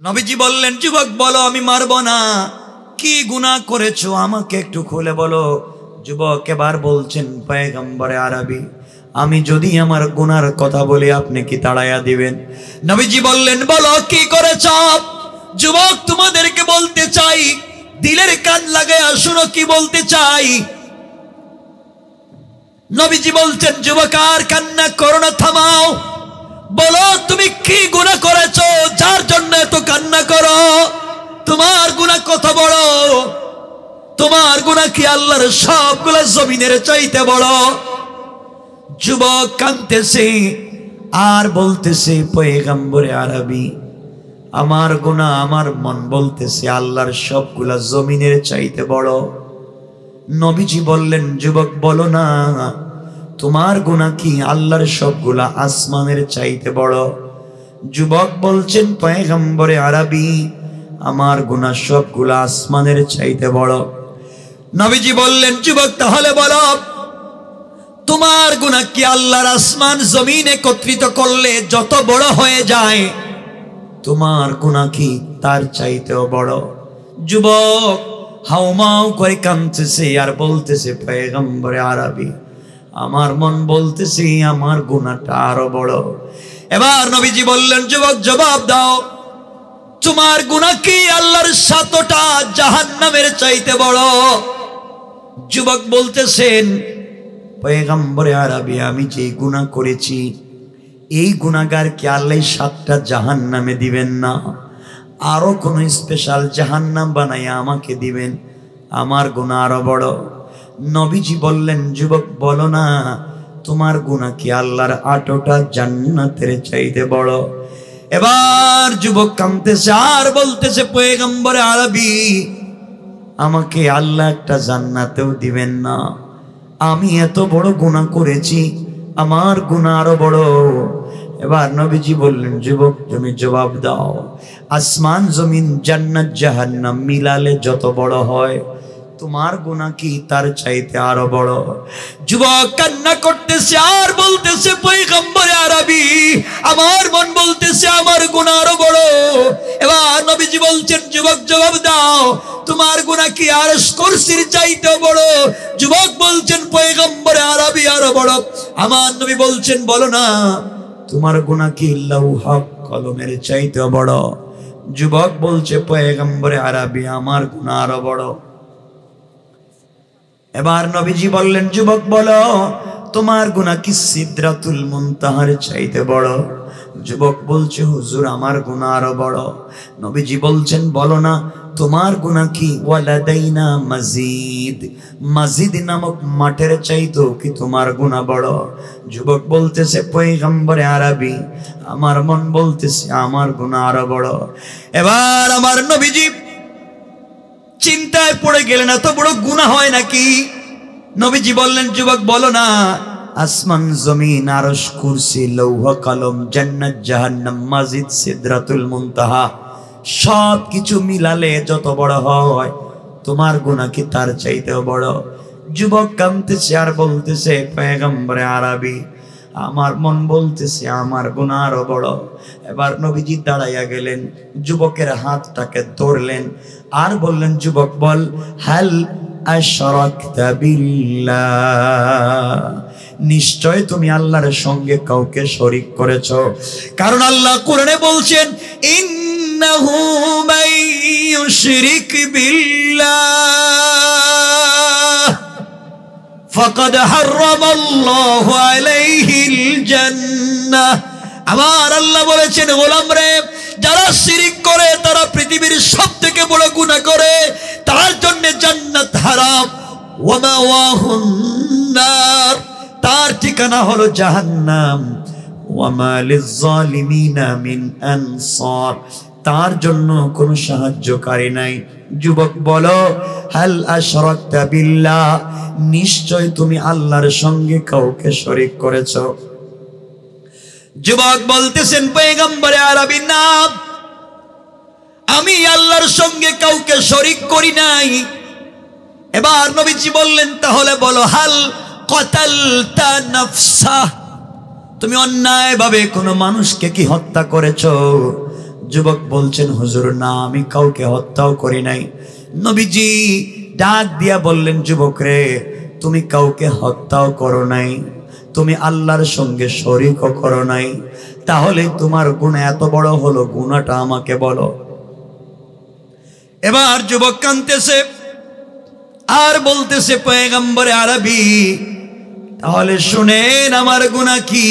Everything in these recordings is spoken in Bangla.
নবীজি বললেন, যুবক বলো, আমি মারব না। কি গুনাহ করেছো আমাকে একটু খুলে বলো। যুবক এবার বলছেন, পয়গম্বরে আরবি, আমি যদি আমার গুনার কথা বলি আপনি কি তাড়াইয়া দিবেন? নবীজি বললেন, বলো কি করেছো। যুবক তোমাদেরকে বলতে চাই, দিলের কান লাগায়া শুনো কি বলতে চাই। নবীজি বলছেন, যুবক আর কান্না করো না, থামাও। বলো তুমি কি গুনাহ করেছো যার জন্য এত কান্না করো? তোমার গুনাহ কত বড়? তোমার গুনাহ কি আল্লাহর সবগুলা জমিনের চাইতে বড়? যুবক কাঁদতেছে আর বলতেছে, পয়গম্বরে আরবি, আমার গুনাহ, আমার মন বলতেছে আল্লাহর সবগুলা জমিনের চাইতে বড়। নবীজি বললেন, যুবক বলো না, তোমার গুনাহ কি আল্লাহর সবগুলা আসমানের চাইতে বড়? যুবক বলছেন, পয়গম্বরে আরবি, আমার গুনাহ সবগুলা আসমানের চাইতে বড়। নবীজি বললেন, যুবক তাহলে বলো, তোমার গুনাহ কি আল্লাহর আসমান জমিন একত্রিত করলে যত বড় হয়ে যায়, তোমার গুনাহ কি তার চাইতেও বড়? যুবক হাউমাউ করে কাঁদতেছে আর বলতেছে, পয়গম্বরে আরবি, আমার মন বলতেছে আমার গুনাহটা আরো বড়। এবার নবীজি বললেন, যুবক জবাব দাও, তোমার গুনাহ কি আল্লাহর 7টা জাহান্নামের চাইতে বড়? যুবক বলতেছেন, পয়গম্বরে আরবি, আমি যে গুনাহ করেছি এই গুনাহগারকে আল্লাহ 7টা জাহান্নামে দিবেন না, আরো কোন স্পেশাল জাহান্নাম বানাইয়া আমাকে দিবেন, আমার গুনাহ আরো বড়। নবীজি বললেন, যুবক বলো না, তোমার গুনাহ কি আল্লাহর 8টা জান্নাতের চাইতে বড়? এবার যুবক কাঁদতেছে আর বলতেছে, পয়গম্বরে আরবি, আমাকে আল্লাহ একটা জান্নাতেও দিবেন না, আমি এত বড় গুনাহ করেছি, আমার গুনাহ আরো বড়। এবার নবীজি বললেন, যুবক তুমি জবাব দাও, আসমান জমিন জান্নাত জাহান্নাম মিলালে যত বড় হয়, তোমার গুনাহ কি তার চাইতে আরো বড়? যুবক কান্না করতেছে আর বলতেছে, পয়গম্বরে আরবি, আমার মন বলতেছে আমার গুনাহ আরো বড়। এবার নবীজি বলছেন, যুবক জবাব দাও, তোমার গুনাহ কি আরশ কুরসির চাইতে বড়? যুবক বলছেন, পয়গম্বরে আরবি আরো বড়। আমার নবী বলছেন, বলো না, তোমার গুনাহ কি লৌহ কলমের চাইতে বড়? যুবক বলছে, পয়গম্বরে আরবি, আমার গুনাহ আরো বড়। এবার নবীজি বললেন, যুবক বলো, তোমার গুনাহ কি সিদরাতুল মুনতাহার চাইতে বড়? যুবক বলছে, হুজুর আমার গুনাহ আরো বড়। নবীজি বলছেন, বলো না, তোমার গুনাহ কি ওয়ালাদাইনা মাজিদ, মাজিদ নামক মাঠের চাইতো কি তোমার গুনাহ বড়? যুবক বলতেছে, পয়গম্বরে আরবি, আমার মন বলতেছে আমার গুনাহ আরো বড়। এবার আমার নবীজি চিন্তায় পড়ে গেলেন, এত বড় গুনাহ হয় নাকি? নবীজি বললেন, যুবক বলো না, আসমান জমিন আরশ কুরসি লৌহ কলম জান্নাত জাহান্নাম মাজিদ সিদরাতুল মুনতাহা সব কিছু মিলালে যত বড় হয়, তোমার গুনাহ কি তার চাইতেও বড়? যুবক কাঁদতেছে আর বলতেছে, পয়গম্বরে আরবি, আমার মন বলতেছে আমার গুনাহ আরো বড়। এবার নবীজি দাঁড়াইয়া গেলেন, যুবকের হাতটাকে ধরলেন আর বললেন, যুবক বল, হাল আশরাকতা বিল্লাহ, নিশ্চয় তুমি আল্লাহর সঙ্গে কাউকে শরীক করেছো। কারণ আল্লাহ কোরআনে বলছেন, ইন্নাহু মান ইউশরিক বিল্লাহ ফাকাদ হারামাল্লাহু আলাইহিল জান্নাহ। আমার আল্লাহ বলেছেন, গোলাম রে, যারা শিরিক করে তারা পৃথিবীর সবথেকে বড় গুনাহ করে, তার জন্য জান্নাত হারাম। ওয়া মাওয়াহুন নার, তার ঠিকানা হলো জাহান্নাম। ওয়া মা লিয-যালিমিনা মিন আনসার, তার জন্য কোনো সাহায্যকারী নাই। যুবক বলো, হাল আশরাকতা বিল্লাহ, নিশ্চয় তুমি আল্লাহর সঙ্গে কাউকে শরীক করেছো? যুবক বলতেছেন, পয়গম্বরে আরবি, না, আমি আল্লাহর সঙ্গে কাউকে শরীক করি নাই। এবার নবীজি বললেন, তাহলে বলো, হাল কতালতা নাফসা, তুমি অন্যায়ভাবে কোনো মানুষকে কি হত্যা করেছো? যুবক বলছেন, হুজুর না, আমি কাউকে হত্যাও করি নাই। নবীজি ডাক দিয়া বললেন, যুবক রে, তুমি কাউকে হত্যাও করো নাই, তুমি আল্লাহর সঙ্গে শরীকও করো নাই, তাহলে তোমার গুনাহ এত বড় হলো, গুনাহটা আমাকে বলো। এবার যুবক কাঁদতেছে আর বলতেছে, পয়গম্বরে আরবি, তাহলে শুনেন আমার গুনাহ কি,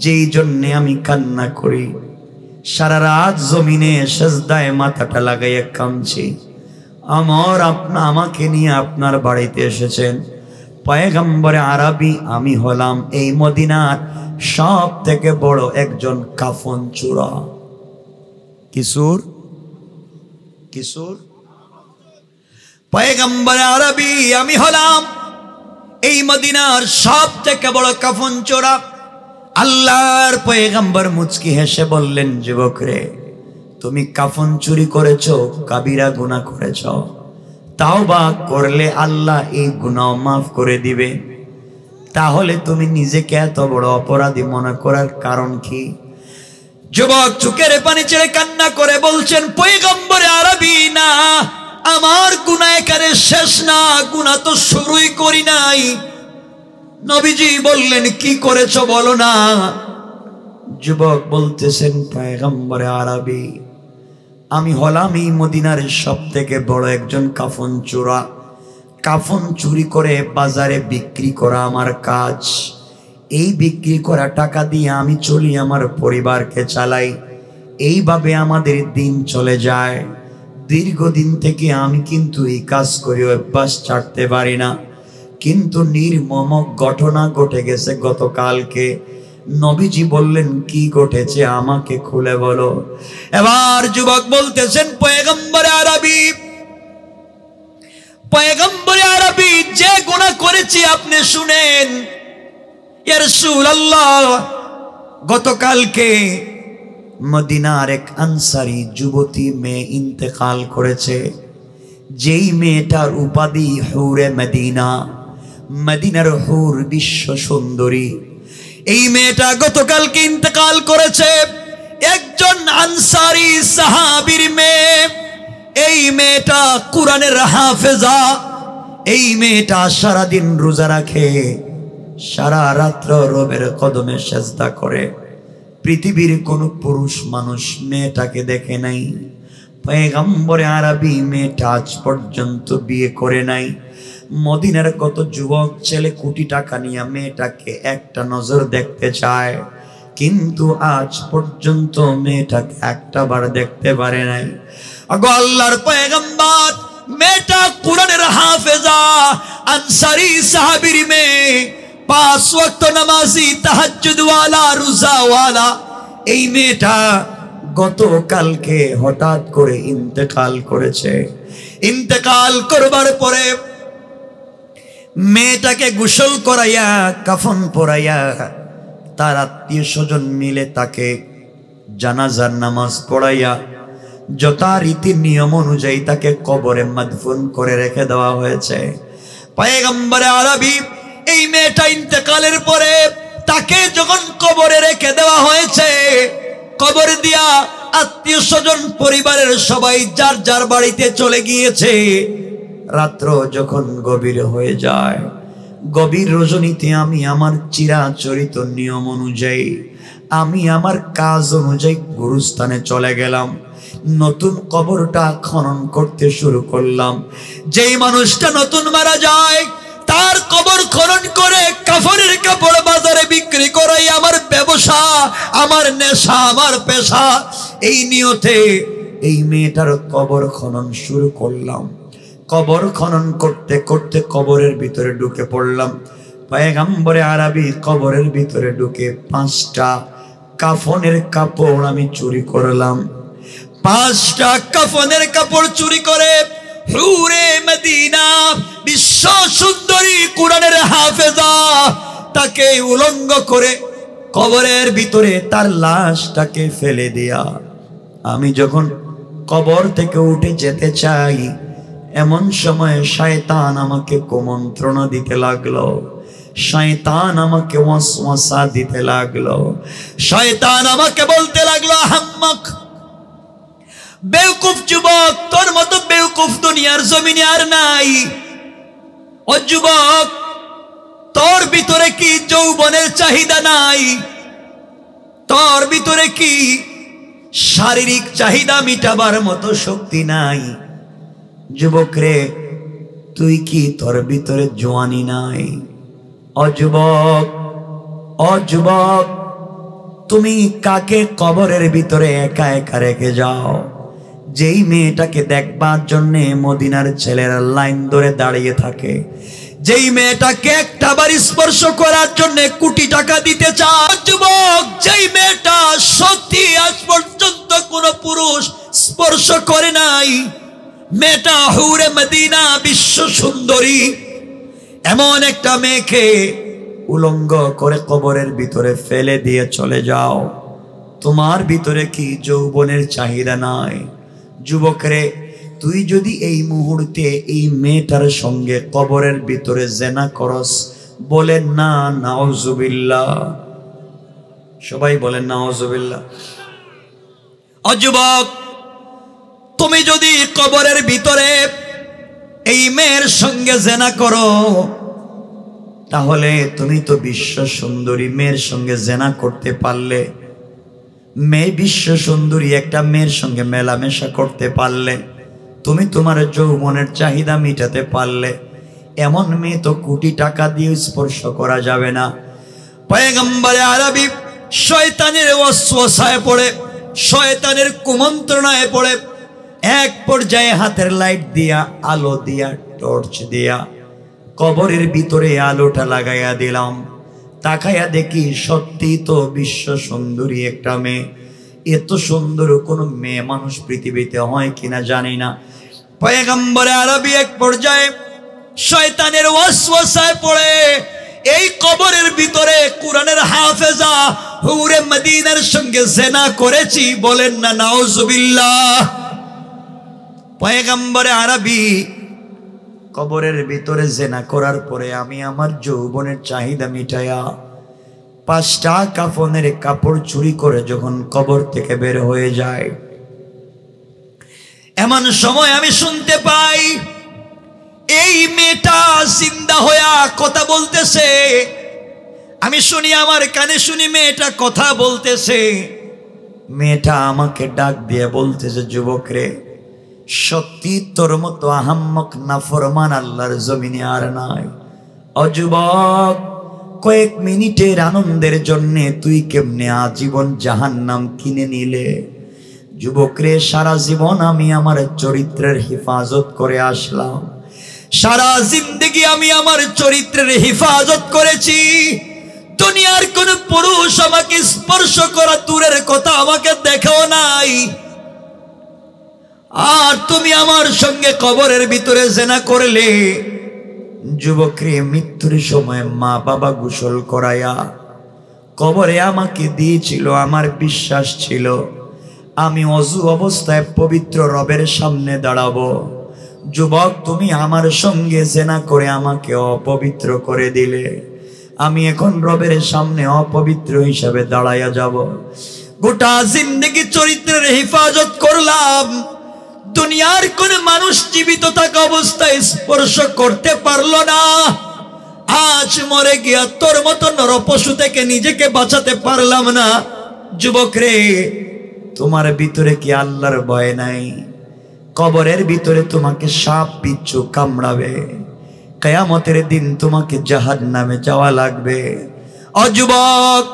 যেই জন্যে আমি কান্না করি, সারা রাত জমিনে সেজদায় মাথাটা লাগাইয়া কাঁদছি। আমাকে নিয়ে আপনার বাড়িতে এসেছেন পয়গম্বরে আরবি, আমি হলাম এই মদিনার সব থেকে বড় একজন কাফন চোরা। কিশোর কিশোর পয়গম্বরে আরবি, আমি হলাম এই মদিনার সব থেকে বড় কাফন চোরা। আল্লাহর পয়গম্বর মুচকি হেসে বললেন, যুবক রে, তুমি কাফন চুরি করেছো, কাবিরা গুনাহ করেছো, তাওবা করলে আল্লাহ এই গুনাহ মাফ করে দিবে, তাহলে তুমি নিজেকে এত বড় অপরাধী মনে করার কারণ কি? যুবক চোখের পানি ছেড়ে কান্না করে বলছেন, পয়গম্বরে আরবি, না, আমার গুনাহ এখানে শেষ না, গুনাহ তো শুরুই করি নাই। নবীজি বললেন, কি করেছো বলো না। যুবক বলতেছেন, পয়গম্বরে আরবি, আমি হলাম এই মদিনার সব থেকে বড় একজন কাফন চোরা। কাফন চুরি করে বাজারে বিক্রি করা আমার কাজ। এই বিক্রি করা টাকা দিয়ে আমি চলি, আমার পরিবারকে চালাই, এইভাবে আমাদের দিন চলে যায়। দীর্ঘদিন থেকে আমি কিন্তু এই কাজ করে অভ্যাস ছাড়তে পারি না, কিন্তু নির্মম ঘটনা ঘটে গেছে গতকালকে। নবীজি বললেন, কি ঘটেছে আমাকে খুলে বলো। এবার যুবক বলতেছেন, পয়গম্বরে আরবি, পয়গম্বরে আরবি, যে গুনাহ করেছি আপনি শুনেন। ইয়া রাসূলুল্লাহ, গতকালকে মদিনার এক আনসারী যুবতী মেয়ে ইন্তেকাল করেছে, যেই মেয়েটার উপাধি হুরে মদিনা, মদিনার হুর, বিশ্ব সুন্দরী। এই মেয়েটা গতকালকে ইন্তেকাল করেছে, একজন আনসারী সাহাবীর মেয়ে। এই মেয়েটা কুরআনের হাফেজা। এই মেয়েটা সারাদিন রোজা রাখে, সারা রাত্র রবের কদমে সেজদা করে। পৃথিবীর কোন পুরুষ মানুষ মেয়েটাকে দেখে নাই। পয়গম্বরে আরবি মেয়েটা আজ পর্যন্ত বিয়ে করে নাই। মদিনার কত যুবক ছেলে কোটি টাকা নিয়ে মেয়েটাকে একটা নজর দেখতে চায়, কিন্তু আজ পর্যন্ত মেয়েটাকে একটা বার দেখতে পারে নাই। আগো আল্লাহর পয়গম্বর, মেয়েটা কুরআনের হাফেজা, আনসারী সাহাবীর মেয়ে, 5 ওয়াক্ত নামাজি, তাহাজ্জুদ ওয়ালা, রোজা ওয়ালা। এই মেয়েটা গতকালকে হঠাৎ করে ইন্তেকাল করেছে। ইন্তেকাল করবার পরে মেয়েটাকে গোসল করাইয়া, কাফন পরাইয়া, তার আত্মীয় স্বজন মিলে তাকে জানাজার নামাজ পড়াইয়া যথারীতি নিয়ম অনুযায়ী তাকে কবরে মাদফুন করে রেখে দেওয়া হয়েছে। পয়গম্বরে আরবি, এই মেয়েটা ইন্তেকালের পরে তাকে যখন কবরে রেখে দেওয়া হয়েছে, কবর দিয়া আত্মীয় স্বজন পরিবারের সবাই যার যার বাড়িতে চলে গিয়েছে। রাত্র যখন গভীর হয়ে যায়, গভীর রজনীতে আমি আমার চিরাচরিত নিয়ম অনুযায়ী, আমি আমার কাজ অনুযায়ী গুরুস্থানে চলে গেলাম। নতুন কবরটা খনন করতে শুরু করলাম। যেই মানুষটা নতুন মারা যায়, তার কবর খনন করে কাফনের কাপড় বাজারে বিক্রি করাই আমার ব্যবসা, আমার নেশা, আমার পেশা। এই নিয়তে এই মেয়েটার কবর খনন শুরু করলাম। কবর খনন করতে করতে কবরের ভিতরে ঢুকে পড়লাম। পয়গম্বরে আরবি কবরের ভিতরে ঢুকে 5টা কাফনের কাপড় আমি চুরি করলাম। 5টা কাফনের কাপড় চুরি করে হুরে মদিনা, বিশ্ব সুন্দরী, কুরআনের হাফেজা, তাকে উলঙ্গ করে কবরের ভিতরে তার লাশটাকে ফেলে দেয়া। আমি যখন কবর থেকে উঠে যেতে চাই, এমন সময় শয়তান আমাকে কুমন্ত্রণা দিতে লাগলো। শয়তান আমাকে ওয়াসওয়াসা দিতে লাগলো। শয়তান আমাকে বলতে লাগলো, আহম্মক, বেওকুফ যুবক, তোর মতো বেওকুফ দুনিয়ার জমিনে আর নাই। ও যুবক, তোর ভিতরে কি যৌবনের চাহিদা নাই? তোর ভিতরে কি শারীরিক চাহিদা মিটাবার মতো শক্তি নাই? যুবক রে, তুই কি তোর ভিতরে জওয়ানি নাই? ও যুবক, ও যুবক, তুমি কাকে কবরের ভিতরে একা একা রেখে যাও? যেই মেয়েটাকে দেখবার জন্য মদিনার ছেলেরা লাইন ধরে দাঁড়িয়ে থাকে, যেই মেয়েটাকে একটা বার স্পর্শ করার জন্য কোটি টাকা দিতে চায়। যুবক, যেই মেয়েটা সত্যি আজ পর্যন্ত কোন পুরুষ স্পর্শ করে নাই, মেয়েটা হুরে মদিনা, বিশ্ব সুন্দরী, এমন একটা মেয়েকে উলঙ্গ করে কবরের ভিতরে ফেলে দিয়ে চলে যাও। তোমার ভিতরে কি যৌবনের চাহিদা নাই? যুবকরে, তুই যদি এই মুহূর্তে এই মেয়েটার সঙ্গে কবরের ভিতরে জেনা করস, বলেন না নাউজুবিল্লাহ। সবাই বলেন নাউজুবিল্লাহ। ও যুবক, তুমি যদি কবরের ভিতরে এই মেয়ের সঙ্গে জেনা করো, তাহলে তুমি তো বিশ্ব সুন্দরী মেয়ের সঙ্গে জেনা করতে পারলে, মেয়ে বিশ্ব সুন্দরী একটা মেয়ের সঙ্গে মেলামেশা করতে পারলে, তুমি তোমার যৌবনের চাহিদা মিটাতে পারলে। এমন মেয়ে তো কোটি টাকা দিয়ে স্পর্শ করা যাবে না। পয়গম্বরে আরবি শয়তানের ওয়াসওয়াসায় পড়ে, শয়তানের কুমন্ত্রণায় পড়ে এক পর্যায়ে হাতের লাইট দিয়া, আলো দিয়া, টর্চ দিয়া কবরের ভিতরে আলোটা লাগাইয়া দিলাম। তাকাইয়া দেখি সত্যি তো বিশ্ব সুন্দরী একটা মেয়ে। এত সুন্দর কোন মেয়ে মানুষ পৃথিবীতে হয় কিনা জানি না। পয়গম্বরে আরবি এক পর্যায়ে শয়তানের ওয়াসওয়াসায় পড়ে এই কবরের ভিতরে কোরআনের হাফেজা হুরে মদিনার সঙ্গে জেনা করেছি, বলেন না নাউজুবিল্লাহ। পয়গম্বরে আরবি কবরের ভিতরে জেনা করার পরে আমি আমার যৌবনের চাহিদা মিটাইয়া 5টা কাফনের কাপড় চুরি করে যখন কবর থেকে বের হয়ে যায়, এমন সময় আমি শুনতে পাই এই মেয়েটা জিন্দা হইয়া কথা বলতেছে। আমি শুনি, আমার কানে শুনি মেয়েটা কথা বলতেছে। মেয়েটা আমাকে ডাক দিয়ে বলতেছে, যুবক রে, সত্যি তোর মতো আহাম্মক নাফরমান আল্লাহর জমিনে আর নাই। ও যুবক, কয়েক মিনিটের আনন্দের জন্য তুই কেমনে আজীবন জাহান্নাম কিনে নিলে? যুবক রে, সারা জীবন আমি আমার চরিত্রের হেফাজত করে আসলাম, সারা জিন্দগি আমি আমার চরিত্রের হেফাজত করেছি। দুনিয়ার কোন পুরুষ আমাকে স্পর্শ করা দূরের কথা, আমাকে দেখেও নাই। আর তুমি আমার সঙ্গে কবরের ভিতরে জেনা করলে। যুবক রে, মৃত্যুর সময় মা বাবা গোসল করায়া কবরে আমাকে দিয়েছিল। আমার বিশ্বাস ছিল আমি অযু অবস্থায় পবিত্র রবের সামনে দাঁড়াবো। যুবক, তুমি আমার সঙ্গে জেনা করে আমাকে অপবিত্র করে দিলে। আমি এখন রবের সামনে অপবিত্র হিসাবে দাঁড়াইয়া যাব। গোটা জিন্দেগি চরিত্রের হেফাজত করলাম, দুনিয়ার কোন মানুষ জীবিত থাকা অবস্থায় স্পর্শ করতে পারলো না। আজ মরে গিয়া তোর মতো নরপশু থেকে নিজেকে বাঁচাতে পারলাম না। যুবক রে, তোমার ভিতরে কি আল্লাহর ভয় নাই? কবরের ভিতরে তোমাকে সাপ বিচ্ছু কামড়াবে, কিয়ামতের দিন তোমাকে জাহান্নামে যাওয়া লাগবে। ও যুবক,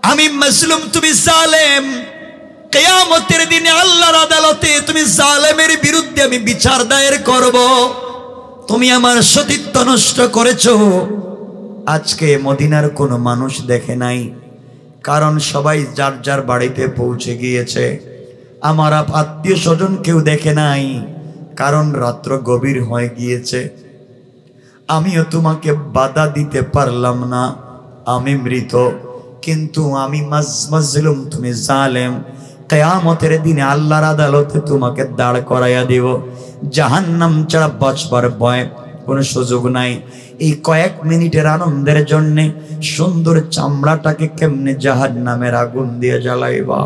আমি মাসলুম, তুমি জালেম। কিয়ামতের দিনে আল্লাহর আদালতে তুমি জালেমের বিরুদ্ধে আমি বিচার দায়ের করব। তুমি আমার সতীত্ব নষ্ট করেছো। আজকে মদিনার কোনো মানুষ দেখে নাই, কারণ সবাই যার যার বাড়িতে পৌঁছে গিয়েছে। আমার আত্মীয় স্বজন কেউ দেখে নাই, কারণ রাত্র গভীর হয়ে গিয়েছে। আমিও তোমাকে বাধা দিতে পারলাম না, আমি মৃত। কিন্তু আমি মাজলুম, তুমি জালেম। কিয়ামতের দিনে আল্লাহর আদালতে তোমাকে দাঁড় করাইয়া দিব। জাহান্নাম ছাড়া বাঁচবার ভয় কোনো সুযোগ নাই। এই কয়েক মিনিটের আনন্দের জন্য সুন্দর চামড়াটাকে কেমনে জাহান্নামের আগুন দিয়ে জ্বালাইবা?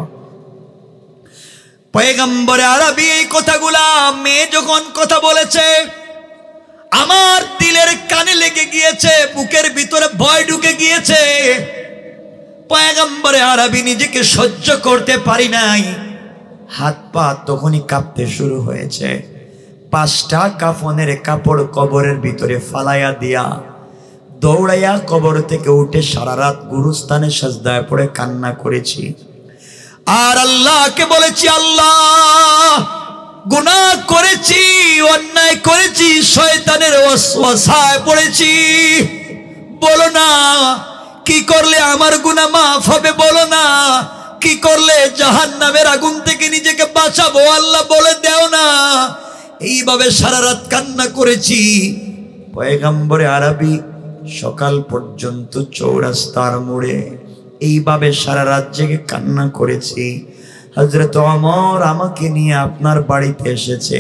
পয়গম্বরে আরবি এই কথাগুলা মেয়ে যখন কথা বলেছে, আমার দিলের কানে লেগে গিয়েছে, বুকের ভিতরে ভয় ঢুকে গিয়েছে। পয়গম্বরে আরবি নিজেকে সহ্য করতে পারি নাই, হাত পা তখনই কাঁপতে শুরু হয়েছে। 5টা কাফনের কাপড় কবরের ভিতরে ফালাইয়া দিয়া দৌড়াইয়া কবর থেকে উঠে সারা রাত গুরুস্থানে সাজদায় পড়ে কান্না করেছি। আর আল্লাহকে বলেছি, আল্লাহ গুনাহ করেছি, অন্যায় করেছি, শয়তানের ওয়াসওয়াসায় পড়েছি, বলো না কি করলে আমার গুনাহ মাফ হবে, বলো না কি করলে জাহান্নামের আগুন থেকে নিজেকে বাঁচাবো, আল্লাহ বলে দাও না। এইভাবে সারা রাত কান্না করেছি। পয়গম্বরে আরবি সকাল পর্যন্ত চৌরাস্তার মোড়ে এইভাবে সারা রাত জেগে কান্না করেছি। হযরত ওমর আমাকে নিয়ে আপনার বাড়িতে এসেছে,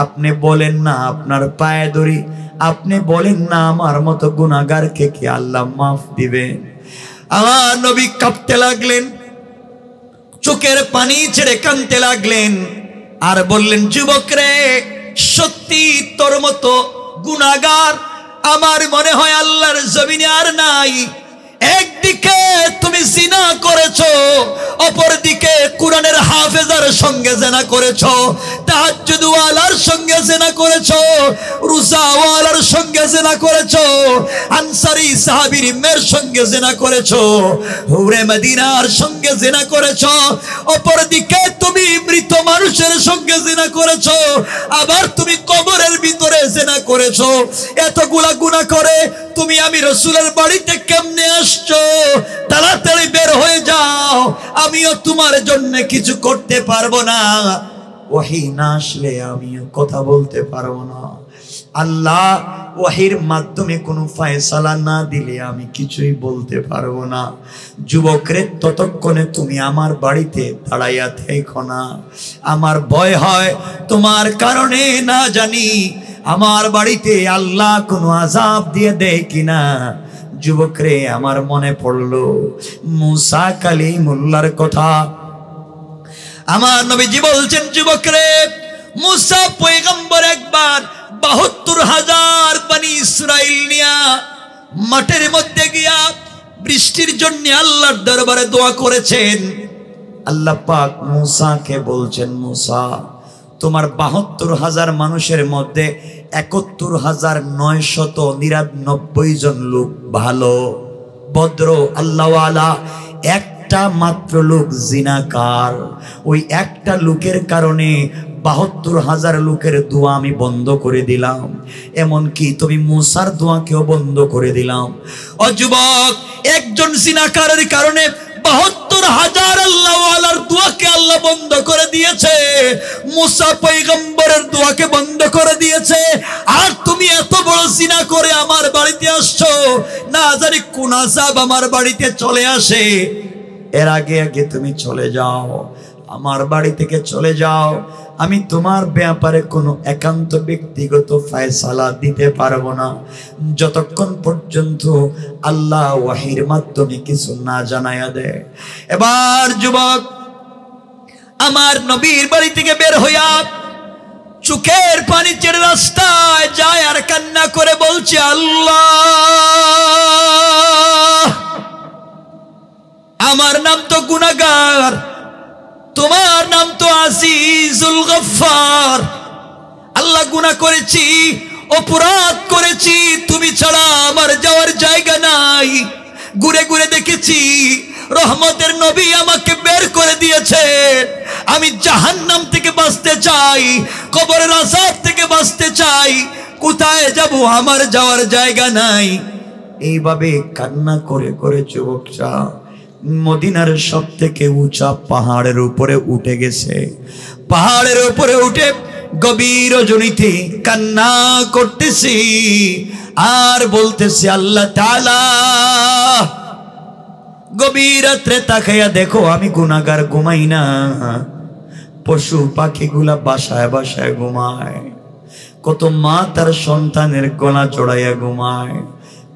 আপনি বলেন না আপনার পায়ে ধরি, আপনি বলেন না আমার মতো গুনাহগারকে কি আল্লাহ মাফ দিবেন। আমার নবী কাঁপতে লাগলেন, চোখের পানি ছেড়ে কাঁদতে লাগলেন, আর বললেন, যুবক রে, সত্যি তোর মতো গুনাহগার আমার মনে হয় আল্লাহর জমিনে আর নাই। একদিকে তুমি জিনা করেছো, অপরদিকে কোরআনের হাফেজার সঙ্গে জিনা করেছো, তাহাজ্জুদ ওয়ালার সঙ্গে জিনা করেছো, রোজা ওয়ালার সঙ্গে জিনা করেছো, আনসারী সাহাবীর মেয়ের সঙ্গে জিনা করেছো, হুরে মদিনার সঙ্গে জিনা করেছো, অপরদিকে তুমি মৃত মানুষের সঙ্গে জিনা করেছো, আবার তুমি কবরের ভিতরে জিনা করেছো। এতগুলা গুনাহ করে তুমি আমি রাসূলের বাড়িতে কেমনে আসছো? তাড়াতাড়ি বের হয়ে যাও, আমিও তোমার জন্য কিছু করতে পারবো না। ওহী না আসলে আমিও কথা বলতে পারবো না। আল্লাহ ওহীর মাধ্যমে কোনো ফয়সালা না দিলে আমি কিছুই বলতে পারবো না। যুবকরে, ততক্ষণে তুমি আমার বাড়িতে দাঁড়াইয়া থেকো না, আমার ভয় হয় তোমার কারণে না জানি আমার বাড়িতে আল্লাহ কোনো আযাব দিয়ে দেয় কিনা। যুবকরে, আমার মনে পড়লো মুসা কালিমুল্লাহর কথা। আমার নবীজি বলছেন, যুবকরে, মুসা পয়গম্বর একবার ৭২,০০০ বনি ইসরাইল নিয়া মাঠের মধ্যে গিয়া বৃষ্টির জন্য আল্লাহর দরবারে দোয়া করেছেন। আল্লাহ পাক মুসাকে বলছেন, মুসা, তোমার ৭২,০০০ মানুষের মধ্যে ৭১,৯৯৯ জন লোক ভালো, ভদ্র, আল্লাহওয়ালা, একটা মাত্র লোক জিনাকার। ওই একটা লোকের কারণে ৭২,০০০ লোকের দোয়া আমি বন্ধ করে দিলাম, এমনকি তুমি মুসার দোয়াকেও বন্ধ করে দিলাম। ও যুবক, একজন জিনাকারের কারণে ৭২,০০০ আল্লাহওয়ালার দোয়াকে আল্লাহ বন্ধ করে দিয়েছে, মুসা পয়গম্বরের দোয়াকে বন্ধ করে দিয়েছে। আর তুমি এত বড় জিনা করে আমার বাড়িতে আসছো, না জানি কোন আযাব আমার বাড়িতে চলে আসে। এর আগে আগে তুমি চলে যাও, আমার বাড়ি থেকে চলে যাও। আমি তোমার ব্যাপারে কোনো একান্ত ব্যক্তিগত ফয়সালা দিতে পারবো না যতক্ষণ পর্যন্ত আল্লাহ ওহীর মাধ্যমে কিছু না জানায়া দেয়। এবার যুবক আমার নবীর বাড়ি থেকে বের হইয়া চোখের পানি ছেড়ে রাস্তায় যায় আর কান্না করে বলছে, আল্লাহ, আমার নাম তো গুনাহগার, তোমার নাম তো আজিজুল গফফার। আল্লাহ, গুনাহ করেছি, অপরাধ করেছি, তুমি ছাড়া আমার যাওয়ার জায়গা নাই। ঘুরে ঘুরে দেখেছি রহমতের নবী আমাকে বের করে দিয়েছেন। আমি জাহান্নাম থেকে বাঁচতে চাই, কবরের আযাব থেকে বাঁচতে চাই, কোথায় যাব? আমার যাওয়ার জায়গা নাই। এইভাবে কান্না করে করে যুবকটা মদিনার সবথেকে উঁচা পাহাড়ের উপরে উঠে গেছে। পাহাড়ের উপরে উঠে গভীর রজনীতে কান্না করতেছি আর বলতেছি, আল্লাহ তাআলা, গভীর রাত্রে তাকাইয়া দেখো আমি গুনাহগার ঘুমাই না, পশু পাখিগুলা বাসায় বাসায় ঘুমায়, কত মা তার সন্তানের গলা জড়াইয়া ঘুমায়,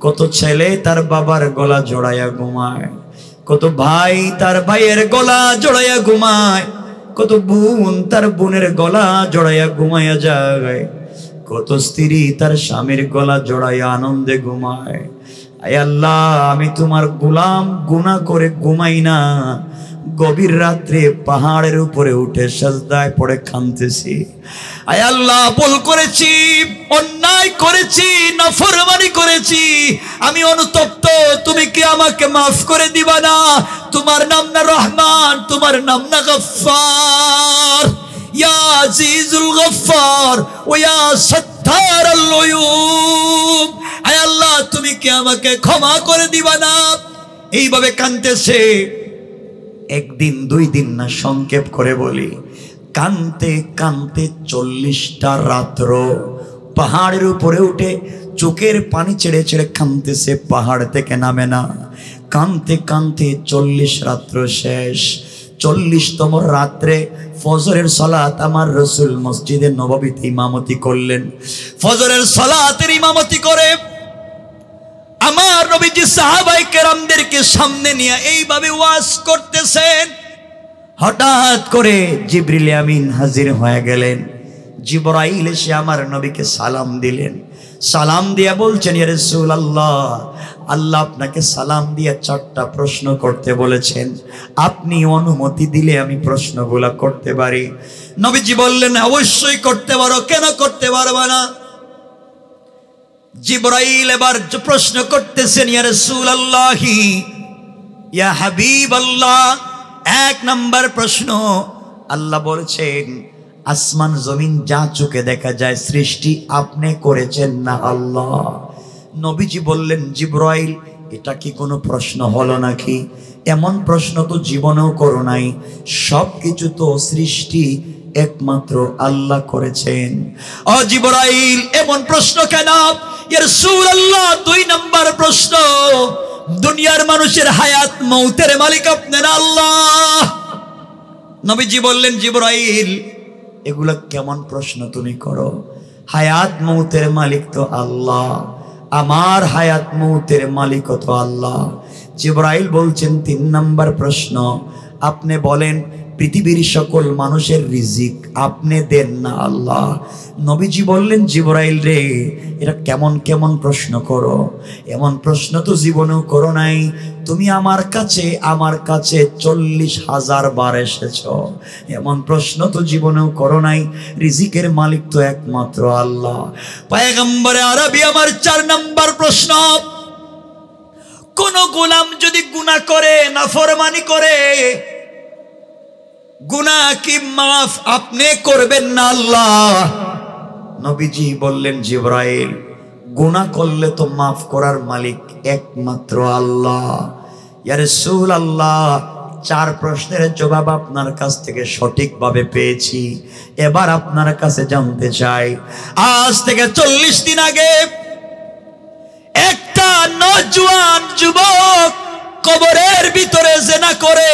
কত ছেলে তার বাবার গলা জড়াইয়া ঘুমায়, কত ভাই তার ভাইয়ের গলা জড়াইয়া ঘুমায়, কত বোন তার বোনের গলা জড়াইয়া ঘুমাইয়া যায়, কত স্ত্রী তার স্বামীর গলা জড়াইয়া আনন্দে ঘুমায়। আয় আল্লাহ, আমি তোমার গোলাম, গুনাহ করে ঘুমাই না, গভীর রাত্রে পাহাড়ের উপরে উঠে সাজদায় পড়ে কাঁদতেছি। আয় আল্লাহ, ভুল করেছি, অন্যায় করেছি, নাফরমানি করেছি, আমি অনুতপ্ত, তুমি কি আমাকে মাফ করে দিবা না? তোমার নাম না রহমান, তোমার নাম না গফফার, ইয়া আজিজুল গফফার ও ইয়া সত্তারুল উয়ুব। আয় আল্লাহ, তুমি কি আমাকে ক্ষমা করে দিবা না? এইভাবে কাঁদতেছে। একদিন দুই দিন না, সংক্ষেপ করে বলি, কানতে কানতে 40টা রাত্র পাহাড়ের উপরে উঠে চোখের পানি ছেড়ে ছেড়ে কাঁদতেছে, পাহাড় থেকে নামে না। কানতে কানতে 40 রাত্র শেষ। 40তম রাত্রে ফজরের সালাত আমার রসুল মসজিদে নববীতে ইমামতি করলেন। ফজরের সালাতের ইমামতি করে আমার নবীজি সাহাবায়ে কেরামদেরকে সামনে নিয়ে এইভাবে ওয়াজ করতেছেন। হঠাৎ করে জিবরিল আমিন হাজির হয়ে গেলেন। জিবরাইল এসে আমার নবীকে সালাম দিলেন। সালাম দিয়া বলছেন, ইয়া রাসূলুল্লাহ, আল্লাহ আপনাকে সালাম দিয়া 4টা প্রশ্ন করতে বলেছেন, আপনি অনুমতি দিলে আমি প্রশ্নগুলো করতে পারি। নবীজি বললেন, অবশ্যই করতে পারো, কেন করতে পারবা না? জিবরাইল এবার প্রশ্ন করতেছেন, ইয়া রাসূলুল্লাহ, ইয়া হাবিবাল্লাহ, 1 নাম্বার প্রশ্ন, আল্লাহ বলছেন আসমান জমিন যা চোখে দেখা যায় সৃষ্টি আপনি করেছেন না আল্লাহ? নবীজি বললেন, জিবরাইল, এটা কি কোনো প্রশ্ন হলো নাকি? এমন প্রশ্ন তো জীবনেও করো নাই, সব কিছু তো সৃষ্টি একমাত্র আল্লাহ করেছেন। ও জিবরাইল, এমন প্রশ্ন কেন? ইয়া রাসূলুল্লাহ, 2 নাম্বার প্রশ্ন, দুনিয়ার মানুষের হায়াত মৌতের মালিক আপনি না আল্লাহ? নবীজি বললেন, জিবরাইল, এগুলা কেমন প্রশ্ন তুমি করো? হায়াত মৌতের মালিক তো আল্লাহ, আমার হায়াত মৌতের মালিক তো আল্লাহ। জিবরাইল বলছেন, 3 নাম্বার প্রশ্ন, আপনি বলেন পৃথিবীর সকল মানুষের রিজিক আপনি দেন না আল্লাহ? নবীজি বললেন, জিবরাইল রে, এটা কেমন কেমন প্রশ্ন করো? এমন প্রশ্ন তো জীবনেও করো নাই। তুমি আমার কাছে 40,000 বার এসেছো, এমন প্রশ্ন তো জীবনেও করো নাই। রিজিকের মালিক তো একমাত্র আল্লাহ। পয়গম্বরে আরবি আমার 4 নাম্বার প্রশ্ন, কোন গোলাম যদি গুনাহ করে, নাফরমানি করে, গুনাহ কি মাফ আপনি করবেন না আল্লাহ? নবীজি বললেন, জিবরাইল, গুনাহ করলে তো মাফ করার মালিক একমাত্র আল্লাহ। ইয়া রাসূলুল্লাহ, 4 প্রশ্নের জবাব আপনার কাছ থেকে সঠিকভাবে পেয়েছি। এবার আপনার কাছে জানতে চাই, আজ থেকে 40 দিন আগে একটা নওজোয়ান যুবক কবরের ভিতরে জিনা করে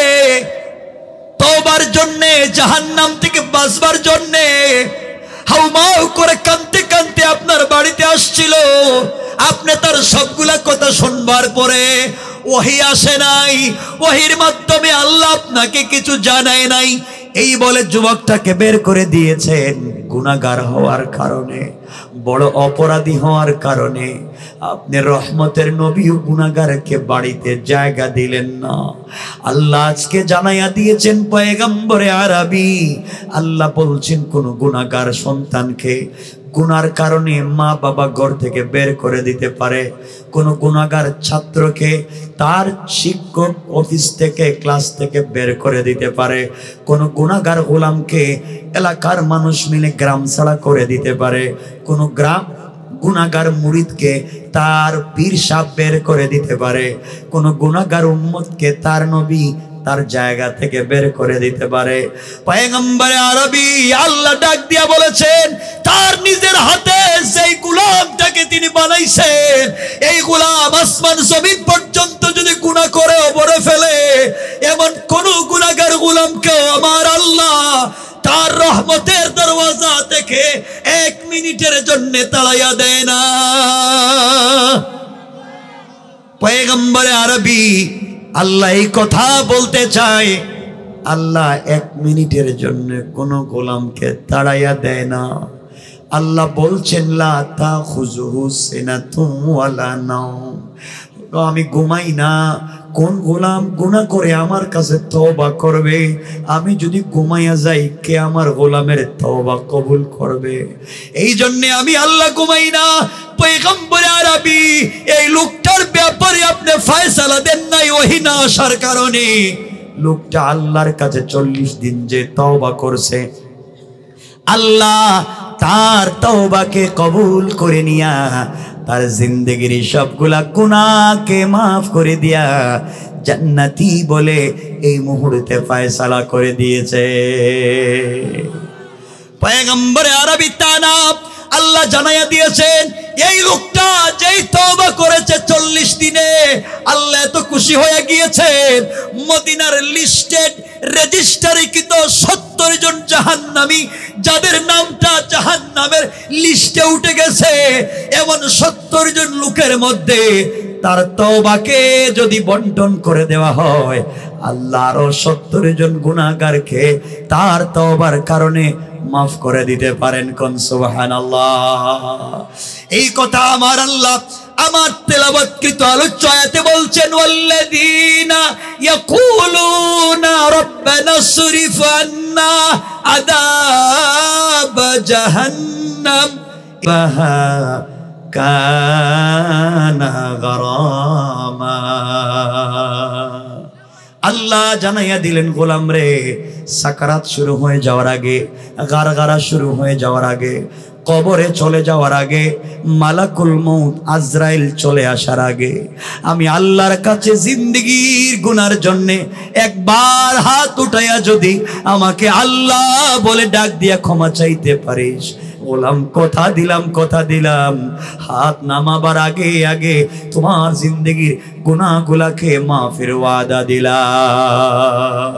তওবার জন্য, জাহান্নাম থেকে বাঁচবার জন্য হাউমাউ করে কাঁদতে কাঁদতে আপনার বাড়িতে আসছিল। আপনি তার সবগুলা কথা শুনবার পরে ওহী আসে নাই, ওহীর মাধ্যমে আল্লাহ আপনাকে কিছু জানায় নাই। এই বলে যুবকটাকে বের করে দিয়েছেন গুনাহগার হওয়ার কারণে, বড় অপরাধী হওয়ার কারণে। আপনি রহমতের নবীও গুনাহগারকে বাড়িতে জায়গা দিলেন না। আল্লাহ আজকে জানাইয়া দিয়েছেন পয়গম্বরে আরবি, আল্লাহ বলছেন কোন গুনাহগার সন্তানকে গুনার কারণে মা বাবা ঘর থেকে বের করে দিতে পারে, কোন গুনাহগার ছাত্রকে তার শিক্ষক অফিস থেকে, ক্লাস থেকে বের করে দিতে পারে, কোন গুনাহগার গোলামকে এলাকার মানুষ মিলে গ্রাম ছাড়া করে দিতে পারে, কোন গুনাহগার মুরিদকে তার পীর সাহেব বের করে দিতে পারে, কোন গুনাহগার উম্মতকে তার নবী তার জায়গা থেকে বের করে দিতে পারে। পয়গম্বরে আরবি আল্লাহ ডাক দিয়া বলেছেন, তার নিজের হাতে সেই গোলামটাকে তিনি বানাইছেন, এই গোলাম আসমান জমিন পর্যন্ত যদি গুনাহ করে ওপরে ফেলে, এমন কোন গুনাহগার গোলামকে আমার আল্লাহ তার রহমতের দরওয়াজা থেকে 1 মিনিটের জন্য তাড়াইয়া দেয় না। পয়গম্বরে আরবি আল্লাহ এই কথা বলতে চায়, আল্লাহ 1 মিনিটের জন্য কোনো গোলামকে তাড়াইয়া দেয় না। আল্লাহ বলছেন লা তাখুযুহু সিনাতুন ওয়ালা নাওম, আমি ঘুমাই না। কোন গোলাম গুনাহ করে আমার কাছে তওবা করবে? আমি যদি ঘুমাইয়া যাই, কে আমার গোলামের তওবা কবুল করবে? এই জন্য আমি আল্লাহ ঘুমাই না। পয়গম্বর আরবি এই লোকটার ব্যাপারে আপনি ফয়সালা দেন নাই ওহী না আসার কারণে। লোকটা আল্লাহর কাছে 40 দিন যে তওবা করছে, আল্লাহ তার তওবাকে কবুল করে নিয়া তার জিন্দেগির সবগুলা গুনাহকে মাফ করে দিয়া জান্নাতি বলে এই মুহূর্তে ফয়সালা করে দিয়েছে। পয়গম্বর আরবি তানা আল্লাহ জানাইয়া দিয়েছেন, এই লোকটা যেই তওবা করেছে 40 দিনে, আল্লাহ এত খুশি হয়ে গিয়েছেন, মদিনার লিস্টেড রেজিস্টারিকৃত 70 জন জাহান্নামী যাদের নামটা জাহান্নামের লিস্টে উঠে গেছে, এমন 70 জন লোকের মধ্যে তার তওবাকে যদি বন্টন করে দেওয়া হয়, আল্লাহ আরো 70 জন গুনাহগারকে তার তওবার কারণে মাফ করে দিতে পারেন। কোন সুবহানাল্লাহ। এই কথা আমার আল্লাহ আমার তেলাওয়াতকৃত আলোচ্য আয়াতে বলছেন, ওয়াল্লাযীনা ইয়াকুলুনা রাব্বানা সরিফ আন্না আযাব জাহান্নাম বাহা কানা গরামা। আল্লাহ জানাইয়া দিলেন, গোলাম রে, সাকারাত শুরু হয়ে যাওয়ার আগে, গারগারা শুরু হয়ে যাওয়ার আগে, কবরে চলে যাওয়ার আগে, মালাকুল মউত আজরাইল চলে আসার আগে, আমি আল্লাহর কাছে জিন্দেগির গুনার জন্যে একবার হাত উঠাইয়া যদি আমাকে আল্লাহ বলে ডাক দিয়া ক্ষমা চাইতে পারিস, গোলাম কথা দিলাম হাত নামাবার আগে আগে তোমার জিন্দেগির গুনাহগুলাকে মাফের ওয়াদা দিলাম।